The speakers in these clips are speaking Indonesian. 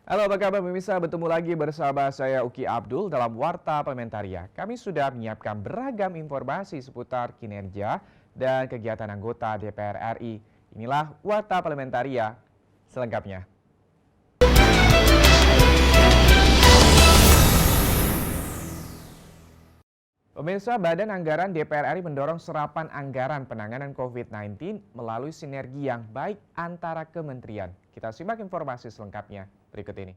Halo, apa kabar pemirsa? Bertemu lagi bersama saya Uki Abdul dalam Warta Parlementaria. Kami sudah menyiapkan beragam informasi seputar kinerja dan kegiatan anggota DPR RI. Inilah Warta Parlementaria selengkapnya. Pemirsa, Badan Anggaran DPR RI mendorong serapan anggaran penanganan COVID-19 melalui sinergi yang baik antara kementerian. Kita simak informasi selengkapnya berikut ini.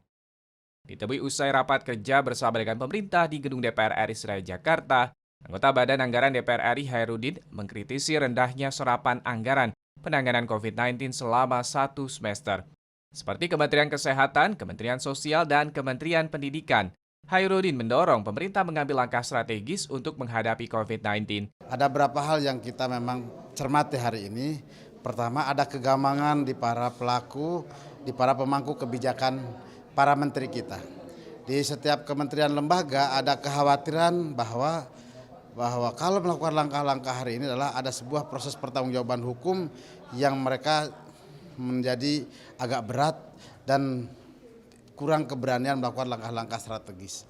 Ditemui usai rapat kerja bersama dengan pemerintah di Gedung DPR RI Senayan Jakarta, anggota Badan Anggaran DPR RI Hairudin mengkritisi rendahnya serapan anggaran penanganan COVID-19 selama 1 semester. Seperti Kementerian Kesehatan, Kementerian Sosial, dan Kementerian Pendidikan, Hairudin mendorong pemerintah mengambil langkah strategis untuk menghadapi COVID-19. Ada beberapa hal yang kita memang cermati hari ini. Pertama, ada kegamangan di para pelaku, di para pemangku kebijakan para menteri kita. Di setiap kementerian lembaga ada kekhawatiran bahwa kalau melakukan langkah-langkah hari ini adalah ada sebuah proses pertanggungjawaban hukum yang mereka menjadi agak berat dan kurang keberanian melakukan langkah-langkah strategis.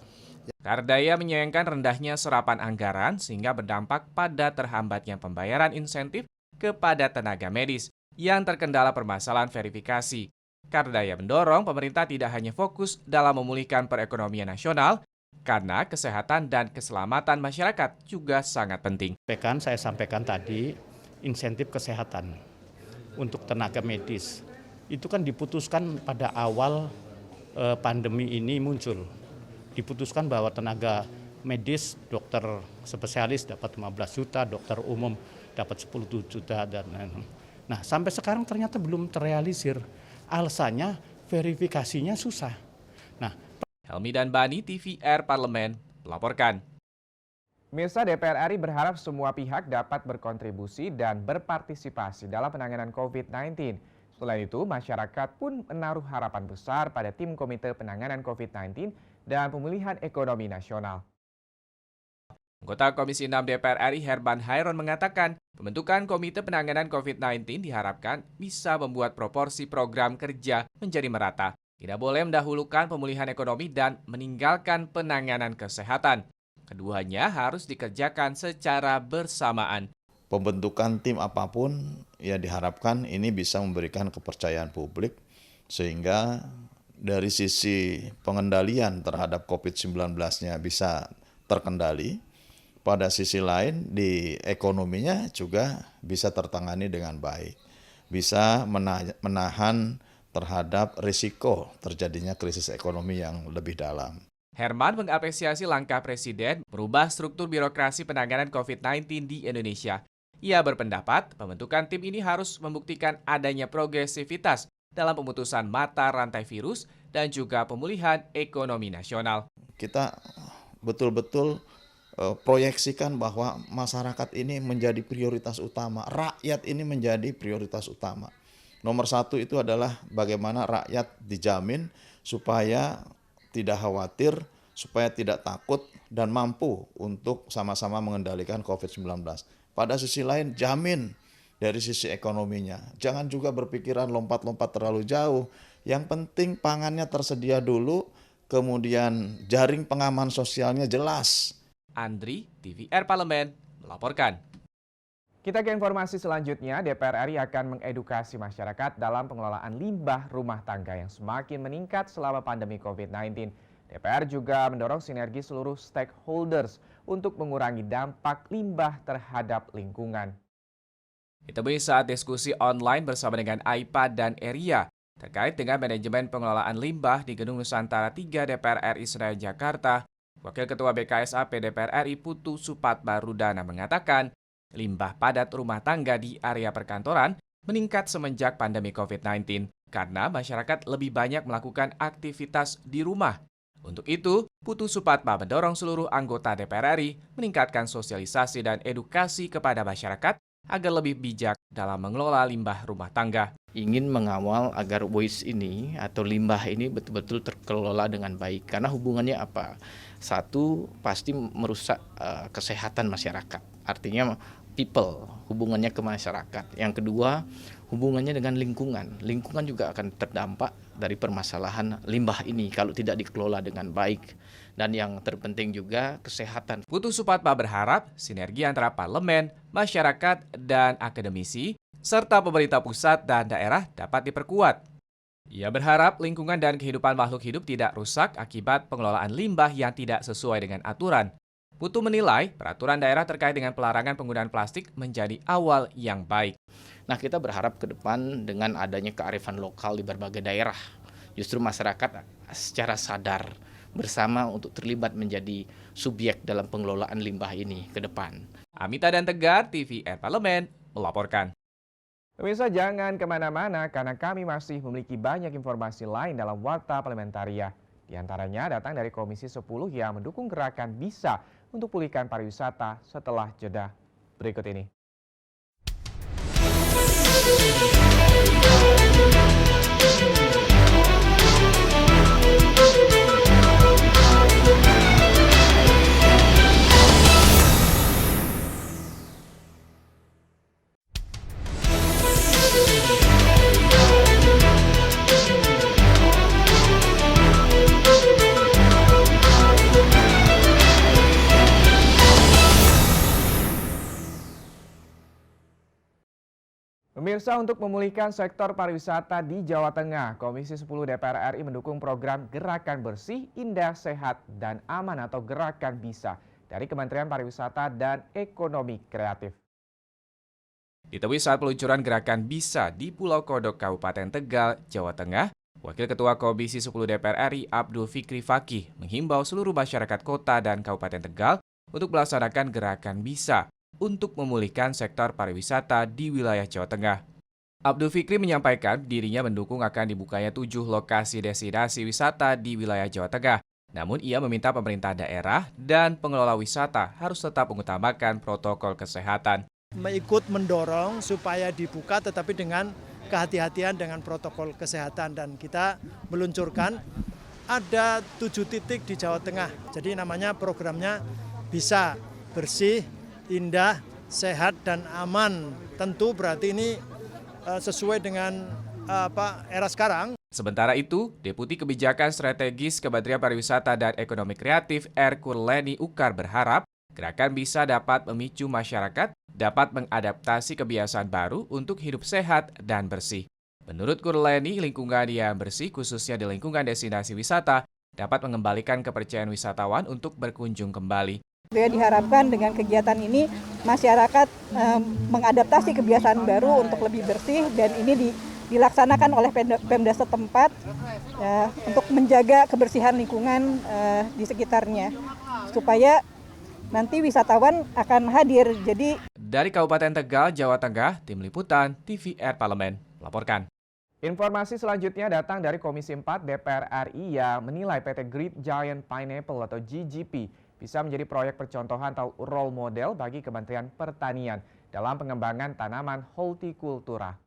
Kardaya menyayangkan rendahnya serapan anggaran sehingga berdampak pada terhambatnya pembayaran insentif kepada tenaga medis yang terkendala permasalahan verifikasi. Kardaya mendorong pemerintah tidak hanya fokus dalam memulihkan perekonomian nasional, karena kesehatan dan keselamatan masyarakat juga sangat penting. Saya sampaikan tadi, insentif kesehatan untuk tenaga medis. Itu kan diputuskan pada awal pandemi ini muncul. Diputuskan bahwa tenaga medis, dokter spesialis dapat 15 juta, dokter umum dapat 10 juta. Nah, sampai sekarang ternyata belum terrealisir. Alasannya verifikasinya susah. Nah, Helmi dan Bani, TVR Parlemen, melaporkan. Pemirsa, DPR RI berharap semua pihak dapat berkontribusi dan berpartisipasi dalam penanganan COVID-19. Selain itu, masyarakat pun menaruh harapan besar pada tim Komite Penanganan COVID-19 dan Pemulihan Ekonomi Nasional. Anggota Komisi 6 DPR RI Herman Hairon mengatakan, pembentukan Komite Penanganan COVID-19 diharapkan bisa membuat proporsi program kerja menjadi merata. Tidak boleh mendahulukan pemulihan ekonomi dan meninggalkan penanganan kesehatan. Keduanya harus dikerjakan secara bersamaan. Pembentukan tim apapun ya diharapkan ini bisa memberikan kepercayaan publik sehingga dari sisi pengendalian terhadap COVID-19-nya bisa terkendali. Pada sisi lain di ekonominya juga bisa tertangani dengan baik. Bisa menahan terhadap risiko terjadinya krisis ekonomi yang lebih dalam. Herman mengapresiasi langkah Presiden merubah struktur birokrasi penanganan COVID-19 di Indonesia. Ia berpendapat pembentukan tim ini harus membuktikan adanya progresivitas dalam pemutusan mata rantai virus dan juga pemulihan ekonomi nasional. Kita betul-betul proyeksikan bahwa masyarakat ini menjadi prioritas utama, rakyat ini menjadi prioritas utama. Nomor satu itu adalah bagaimana rakyat dijamin supaya tidak khawatir, supaya tidak takut dan mampu untuk sama-sama mengendalikan COVID-19. Pada sisi lain, jamin dari sisi ekonominya. Jangan juga berpikiran lompat-lompat terlalu jauh. Yang penting pangannya tersedia dulu, kemudian jaring pengaman sosialnya jelas. Andri, TVR Parlemen, melaporkan. Kita ke informasi selanjutnya, DPR RI akan mengedukasi masyarakat dalam pengelolaan limbah rumah tangga yang semakin meningkat selama pandemi COVID-19. DPR juga mendorong sinergi seluruh stakeholders untuk mengurangi dampak limbah terhadap lingkungan. Ditemui saat diskusi online bersama dengan AIPA dan ERIA terkait dengan manajemen pengelolaan limbah di Gedung Nusantara 3 DPR RI Senayan Jakarta, Wakil Ketua BKSAP DPR RI Putu Supatmarudana mengatakan, limbah padat rumah tangga di area perkantoran meningkat semenjak pandemi COVID-19 karena masyarakat lebih banyak melakukan aktivitas di rumah. Untuk itu, Putu Supatma mendorong seluruh anggota DPR RI meningkatkan sosialisasi dan edukasi kepada masyarakat agar lebih bijak dalam mengelola limbah rumah tangga. ingin mengawal agar waste ini atau limbah ini betul-betul terkelola dengan baik. Karena hubungannya apa? Satu, pasti merusak kesehatan masyarakat. Artinya people, hubungannya ke masyarakat. Yang kedua, hubungannya dengan lingkungan. Lingkungan juga akan terdampak dari permasalahan limbah ini kalau tidak dikelola dengan baik. Dan yang terpenting juga kesehatan. Putu Supatma berharap sinergi antara parlemen, masyarakat, dan akademisi, serta pemerintah pusat dan daerah dapat diperkuat. Ia berharap lingkungan dan kehidupan makhluk hidup tidak rusak akibat pengelolaan limbah yang tidak sesuai dengan aturan. Putu menilai peraturan daerah terkait dengan pelarangan penggunaan plastik menjadi awal yang baik. Nah, kita berharap ke depan dengan adanya kearifan lokal di berbagai daerah, justru masyarakat secara sadar bersama untuk terlibat menjadi subjek dalam pengelolaan limbah ini ke depan. Amita dan Tegar, TVR Parlemen, melaporkan. Pemirsa, jangan kemana-mana karena kami masih memiliki banyak informasi lain dalam Warta Parlementaria. Di antaranya datang dari Komisi 10 yang mendukung gerakan Bisa untuk pulihkan pariwisata setelah jeda berikut ini. Pemirsa, untuk memulihkan sektor pariwisata di Jawa Tengah, Komisi 10 DPR RI mendukung program Gerakan Bersih, Indah, Sehat, dan Aman atau Gerakan Bisa dari Kementerian Pariwisata dan Ekonomi Kreatif. Ditemui saat peluncuran Gerakan Bisa di Pulau Kodok, Kabupaten Tegal, Jawa Tengah, Wakil Ketua Komisi 10 DPR RI Abdul Fikri Fakih menghimbau seluruh masyarakat kota dan Kabupaten Tegal untuk melaksanakan Gerakan Bisa untuk memulihkan sektor pariwisata di wilayah Jawa Tengah. Abdul Fikri menyampaikan dirinya mendukung akan dibukanya 7 lokasi destinasi wisata di wilayah Jawa Tengah. Namun ia meminta pemerintah daerah dan pengelola wisata harus tetap mengutamakan protokol kesehatan. Ikut mendorong supaya dibuka tetapi dengan kehati-hatian dengan protokol kesehatan, dan kita meluncurkan ada 7 titik di Jawa Tengah. Jadi namanya programnya Bisa, Bersih, Indah, Sehat, dan Aman. Tentu berarti ini sesuai dengan era sekarang. Sementara itu, Deputi Kebijakan Strategis Kementerian Pariwisata dan Ekonomi Kreatif Kurleni Ukar berharap gerakan Bisa dapat memicu masyarakat dapat mengadaptasi kebiasaan baru untuk hidup sehat dan bersih. Menurut Kurleni, lingkungan yang bersih khususnya di lingkungan destinasi wisata dapat mengembalikan kepercayaan wisatawan untuk berkunjung kembali. Diharapkan dengan kegiatan ini masyarakat mengadaptasi kebiasaan baru untuk lebih bersih, dan ini dilaksanakan oleh Pemda setempat untuk menjaga kebersihan lingkungan di sekitarnya supaya nanti wisatawan akan hadir. Jadi dari Kabupaten Tegal, Jawa Tengah, Tim Liputan TVR Parlemen melaporkan. Informasi selanjutnya datang dari Komisi 4 DPR RI yang menilai PT Great Giant Pineapple atau GGP bisa menjadi proyek percontohan atau role model bagi Kementerian Pertanian dalam pengembangan tanaman hortikultura.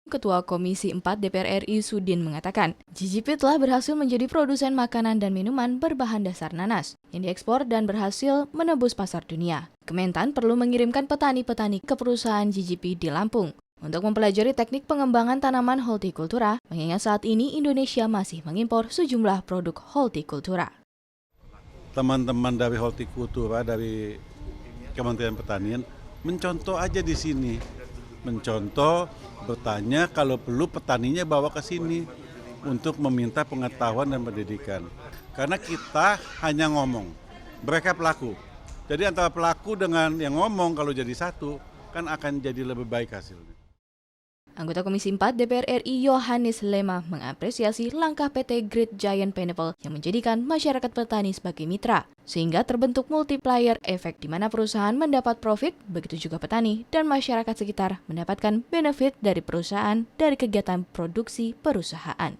Ketua Komisi 4 DPR RI Sudin mengatakan, GGP telah berhasil menjadi produsen makanan dan minuman berbahan dasar nanas yang diekspor dan berhasil menembus pasar dunia. Kementan perlu mengirimkan petani-petani ke perusahaan GGP di Lampung untuk mempelajari teknik pengembangan tanaman hortikultura, mengingat saat ini Indonesia masih mengimpor sejumlah produk hortikultura. Teman-teman dari hortikultura dari Kementerian Pertanian mencontoh aja di sini, mencontoh, bertanya, kalau perlu petaninya bawa ke sini untuk meminta pengetahuan dan pendidikan. Karena kita hanya ngomong, mereka pelaku. Jadi antara pelaku dengan yang ngomong kalau jadi satu kan akan jadi lebih baik hasilnya. Anggota Komisi 4 DPR RI Yohanes Lema mengapresiasi langkah PT Great Giant Pineapple yang menjadikan masyarakat petani sebagai mitra, sehingga terbentuk multiplier efek di mana perusahaan mendapat profit, begitu juga petani dan masyarakat sekitar mendapatkan benefit dari perusahaan dari kegiatan produksi perusahaan.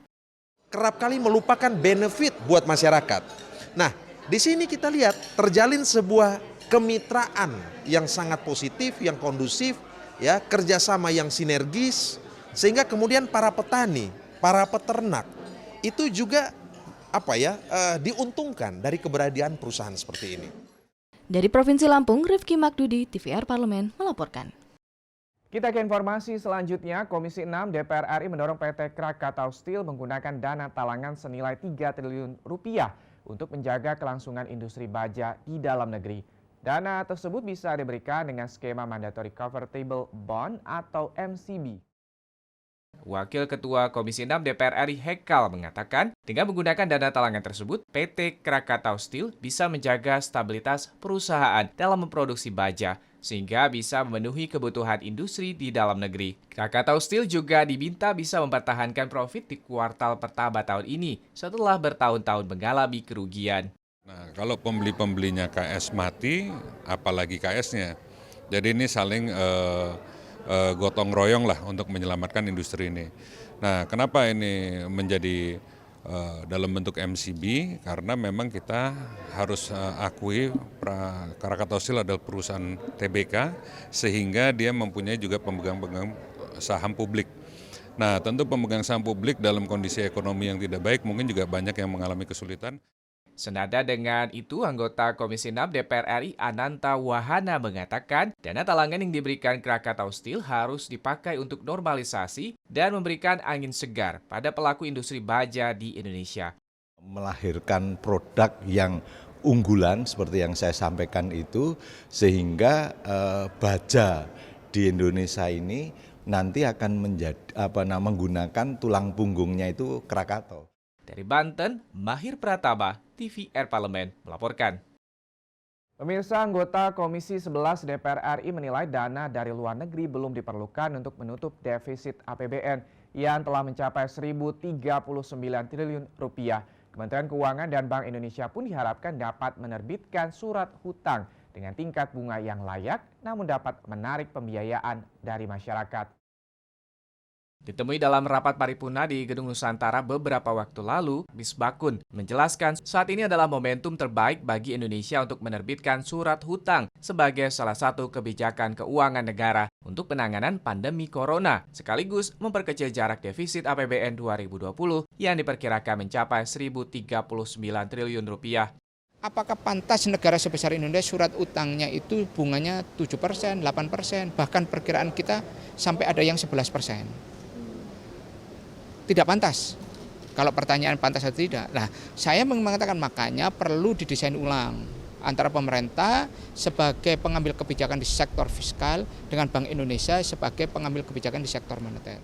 Kerap kali melupakan benefit buat masyarakat. Nah, di sini kita lihat terjalin sebuah kemitraan yang sangat positif, yang kondusif, ya, kerjasama yang sinergis, sehingga kemudian para petani, para peternak itu juga diuntungkan dari keberadaan perusahaan seperti ini. Dari Provinsi Lampung, Rifki Makdudi, TVR Parlemen melaporkan. Kita ke informasi selanjutnya, Komisi 6 DPR RI mendorong PT Krakatau Steel menggunakan dana talangan senilai 3 triliun rupiah untuk menjaga kelangsungan industri baja di dalam negeri. Dana tersebut bisa diberikan dengan skema Mandatory Convertible Bond atau MCB. Wakil Ketua Komisi 6 DPR RI Hekal mengatakan, dengan menggunakan dana talangan tersebut, PT Krakatau Steel bisa menjaga stabilitas perusahaan dalam memproduksi baja, sehingga bisa memenuhi kebutuhan industri di dalam negeri. Krakatau Steel juga diminta bisa mempertahankan profit di kuartal pertama tahun ini setelah bertahun-tahun mengalami kerugian. Nah, kalau pembeli-pembelinya KS mati, apalagi KS-nya. Jadi ini saling gotong royong lah untuk menyelamatkan industri ini. Nah, kenapa ini menjadi dalam bentuk MCB? Karena memang kita harus akui Krakatau Steel adalah perusahaan TBK, sehingga dia mempunyai juga pemegang-pemegang saham publik. Nah, tentu pemegang saham publik dalam kondisi ekonomi yang tidak baik mungkin juga banyak yang mengalami kesulitan. Senada dengan itu, anggota Komisi 6 DPR RI Ananta Wahana mengatakan dana talangan yang diberikan Krakatau Steel harus dipakai untuk normalisasi dan memberikan angin segar pada pelaku industri baja di Indonesia. Melahirkan produk yang unggulan seperti yang saya sampaikan itu, sehingga baja di Indonesia ini nanti akan menggunakan tulang punggungnya itu Krakatau. Dari Banten, Mahir Pratama, TVR Parlemen, melaporkan. Pemirsa, anggota Komisi 11 DPR RI menilai dana dari luar negeri belum diperlukan untuk menutup defisit APBN yang telah mencapai 1.039 triliun rupiah. Kementerian Keuangan dan Bank Indonesia pun diharapkan dapat menerbitkan surat hutang dengan tingkat bunga yang layak, namun dapat menarik pembiayaan dari masyarakat. Ditemui dalam rapat paripurna di Gedung Nusantara beberapa waktu lalu, Misbakun menjelaskan saat ini adalah momentum terbaik bagi Indonesia untuk menerbitkan surat hutang sebagai salah satu kebijakan keuangan negara untuk penanganan pandemi corona, sekaligus memperkecil jarak defisit APBN 2020 yang diperkirakan mencapai 1.039 triliun rupiah. Apakah pantas negara sebesar Indonesia surat utangnya itu bunganya 7%, 8%, bahkan perkiraan kita sampai ada yang 11%. Tidak pantas. Kalau pertanyaan pantas atau tidak. Nah, saya mengatakan makanya perlu didesain ulang antara pemerintah sebagai pengambil kebijakan di sektor fiskal dengan Bank Indonesia sebagai pengambil kebijakan di sektor moneter.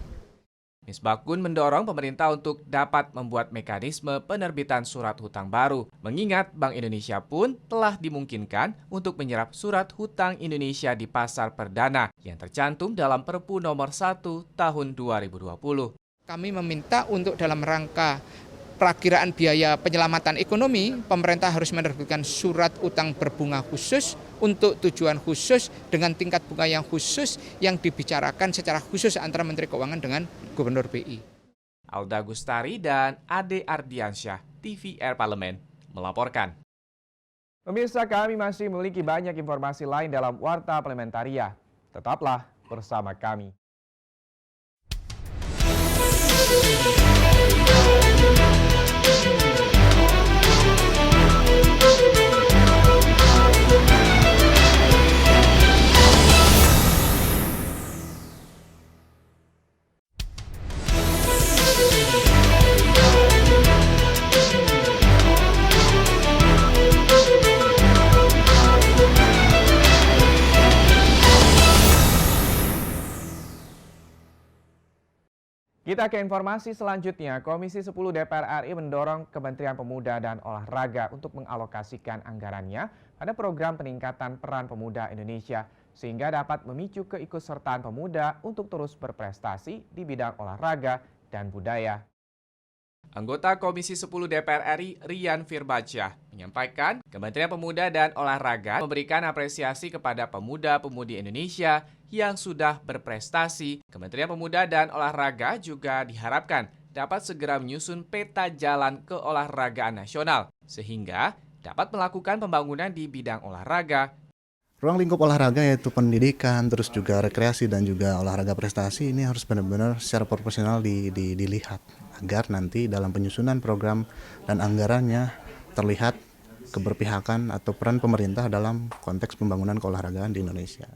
Misbakun mendorong pemerintah untuk dapat membuat mekanisme penerbitan surat hutang baru, mengingat Bank Indonesia pun telah dimungkinkan untuk menyerap surat hutang Indonesia di pasar perdana yang tercantum dalam Perpu nomor 1 tahun 2020. Kami meminta untuk dalam rangka perakiraan biaya penyelamatan ekonomi, pemerintah harus menerbitkan surat utang berbunga khusus untuk tujuan khusus dengan tingkat bunga yang khusus yang dibicarakan secara khusus antara Menteri Keuangan dengan Gubernur BI. Alda Gustari dan Ade Ardiansyah, TVR Parlemen, melaporkan. Pemirsa, kami masih memiliki banyak informasi lain dalam Warta Parlementaria. Tetaplah bersama kami. Kita ke informasi selanjutnya. Komisi 10 DPR RI mendorong Kementerian Pemuda dan Olahraga untuk mengalokasikan anggarannya pada program peningkatan peran pemuda Indonesia sehingga dapat memicu keikutsertaan pemuda untuk terus berprestasi di bidang olahraga dan budaya. Anggota Komisi 10 DPR RI Rian Firbasyah menyampaikan Kementerian Pemuda dan Olahraga memberikan apresiasi kepada pemuda-pemudi Indonesia yang sudah berprestasi. Kementerian Pemuda dan Olahraga juga diharapkan dapat segera menyusun peta jalan keolahragaan nasional sehingga dapat melakukan pembangunan di bidang olahraga. Ruang lingkup olahraga yaitu pendidikan, terus juga rekreasi dan juga olahraga prestasi ini harus benar-benar secara proporsional dilihat agar nanti dalam penyusunan program dan anggarannya terlihat keberpihakan atau peran pemerintah dalam konteks pembangunan keolahragaan di Indonesia.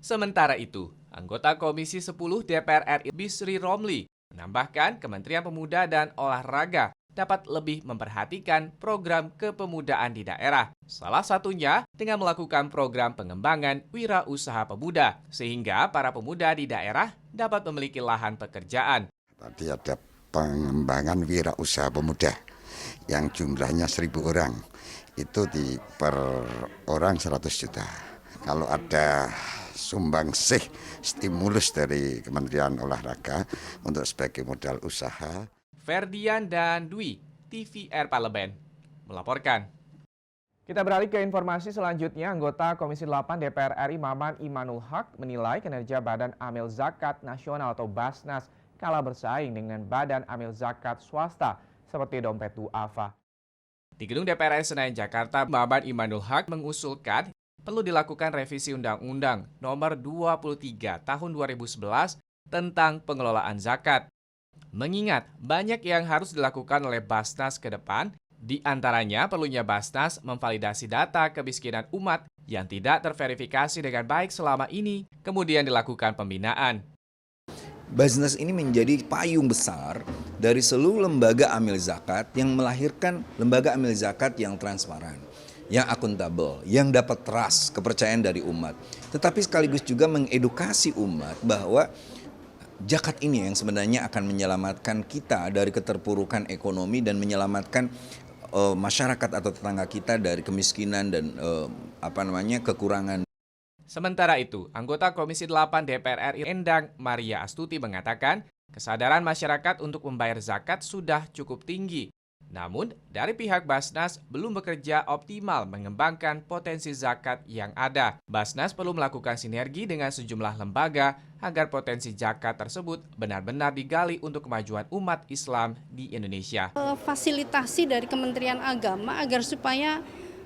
Sementara itu, anggota Komisi 10 DPR RI Bisri Romli menambahkan Kementerian Pemuda dan Olahraga dapat lebih memperhatikan program kepemudaan di daerah. Salah satunya dengan melakukan program pengembangan wirausaha pemuda, sehingga para pemuda di daerah dapat memiliki lahan pekerjaan. Tadi ada pengembangan wirausaha pemuda yang jumlahnya 1.000 orang, itu per orang 100 juta. Kalau ada sumbangsih stimulus dari Kementerian Olahraga untuk sebagai modal usaha. Ferdian dan Dwi, TVR Parlemen, melaporkan. Kita beralih ke informasi selanjutnya. Anggota Komisi 8 DPR RI Maman Imanul Haq menilai kinerja Badan Amil Zakat Nasional atau Basnas kalah bersaing dengan Badan Amil Zakat swasta seperti Dompet Duafa. Di Gedung DPR RI Senayan, Jakarta, Maman Imanul Haq mengusulkan perlu dilakukan revisi Undang-Undang Nomor 23 Tahun 2011 tentang pengelolaan zakat. Mengingat banyak yang harus dilakukan oleh Basnas ke depan, di antaranya perlunya Basnas memvalidasi data kemiskinan umat yang tidak terverifikasi dengan baik selama ini, kemudian dilakukan pembinaan. Basnas ini menjadi payung besar dari seluruh lembaga amil zakat yang melahirkan lembaga amil zakat yang transparan, yang akuntabel, yang dapat trust, kepercayaan dari umat. Tetapi sekaligus juga mengedukasi umat bahwa zakat ini yang sebenarnya akan menyelamatkan kita dari keterpurukan ekonomi dan menyelamatkan masyarakat atau tetangga kita dari kemiskinan dan kekurangan. Sementara itu, anggota Komisi 8 DPR RI Endang Maria Astuti mengatakan, kesadaran masyarakat untuk membayar zakat sudah cukup tinggi. Namun, dari pihak Basnas belum bekerja optimal mengembangkan potensi zakat yang ada. Basnas perlu melakukan sinergi dengan sejumlah lembaga agar potensi zakat tersebut benar-benar digali untuk kemajuan umat Islam di Indonesia. Fasilitasi dari Kementerian Agama agar supaya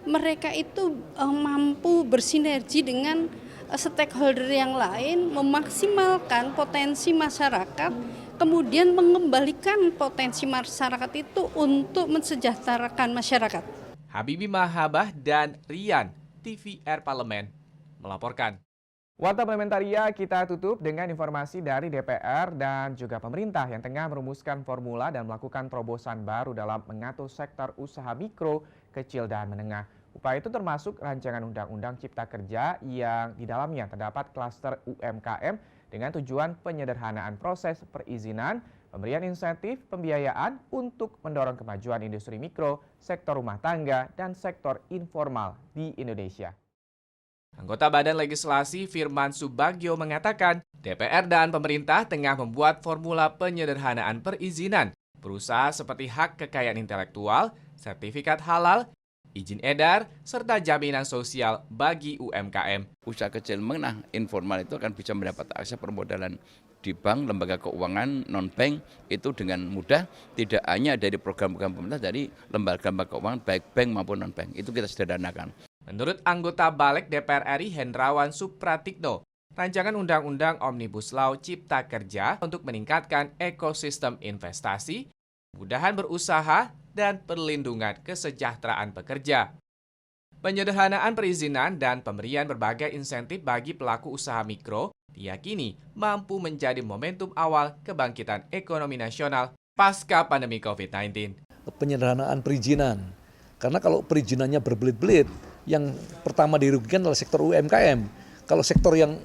mereka itu mampu bersinergi dengan stakeholder yang lain, memaksimalkan potensi masyarakat, kemudian mengembalikan potensi masyarakat itu untuk mensejahterakan masyarakat. Habibie Mahabah dan Rian, TVR Parlemen, melaporkan. Warta Parlementaria kita tutup dengan informasi dari DPR dan juga pemerintah yang tengah merumuskan formula dan melakukan terobosan baru dalam mengatur sektor usaha mikro, kecil, dan menengah. Upaya itu termasuk rancangan Undang-Undang Cipta Kerja yang di dalamnya terdapat klaster UMKM dengan tujuan penyederhanaan proses perizinan, pemberian insentif pembiayaan untuk mendorong kemajuan industri mikro, sektor rumah tangga, dan sektor informal di Indonesia. Anggota Badan Legislasi Firman Subagio mengatakan, DPR dan pemerintah tengah membuat formula penyederhanaan perizinan, berusaha seperti hak kekayaan intelektual, sertifikat halal, izin edar, serta jaminan sosial bagi UMKM. Usaha kecil menengah informal itu akan bisa mendapat akses permodalan di bank, lembaga keuangan, non-bank itu dengan mudah, tidak hanya dari program-program pemerintah, dari lembaga-lembaga keuangan baik bank maupun non-bank. Itu kita sederhanakan. Menurut anggota Balik DPR RI Hendrawan Supratikno, rancangan Undang-Undang Omnibus Law Cipta Kerja untuk meningkatkan ekosistem investasi, kemudahan berusaha, dan perlindungan kesejahteraan pekerja. Penyederhanaan perizinan dan pemberian berbagai insentif bagi pelaku usaha mikro diyakini mampu menjadi momentum awal kebangkitan ekonomi nasional pasca pandemi COVID-19. Penyederhanaan perizinan, karena kalau perizinannya berbelit-belit, yang pertama dirugikan adalah sektor UMKM. Kalau sektor yang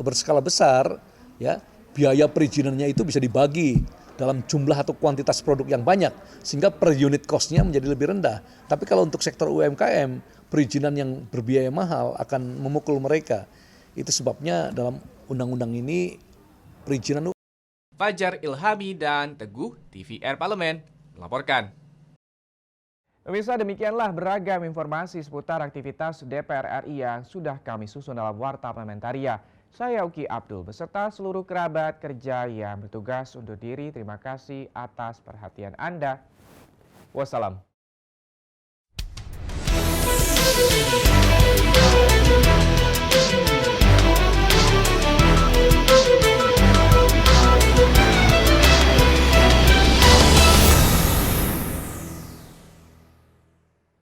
berskala besar, ya biaya perizinannya itu bisa dibagi dalam jumlah atau kuantitas produk yang banyak, sehingga per unit cost-nya menjadi lebih rendah. Tapi kalau untuk sektor UMKM, perizinan yang berbiaya mahal akan memukul mereka. Itu sebabnya dalam undang-undang ini perizinan. Fajar Ilhami dan Teguh, TVR Parlemen, melaporkan. Pemirsa, demikianlah beragam informasi seputar aktivitas DPR RI yang sudah kami susun dalam Warta Parlementaria. Saya Uki Abdul beserta seluruh kerabat kerja yang bertugas undur diri. Terima kasih atas perhatian Anda. Wassalam.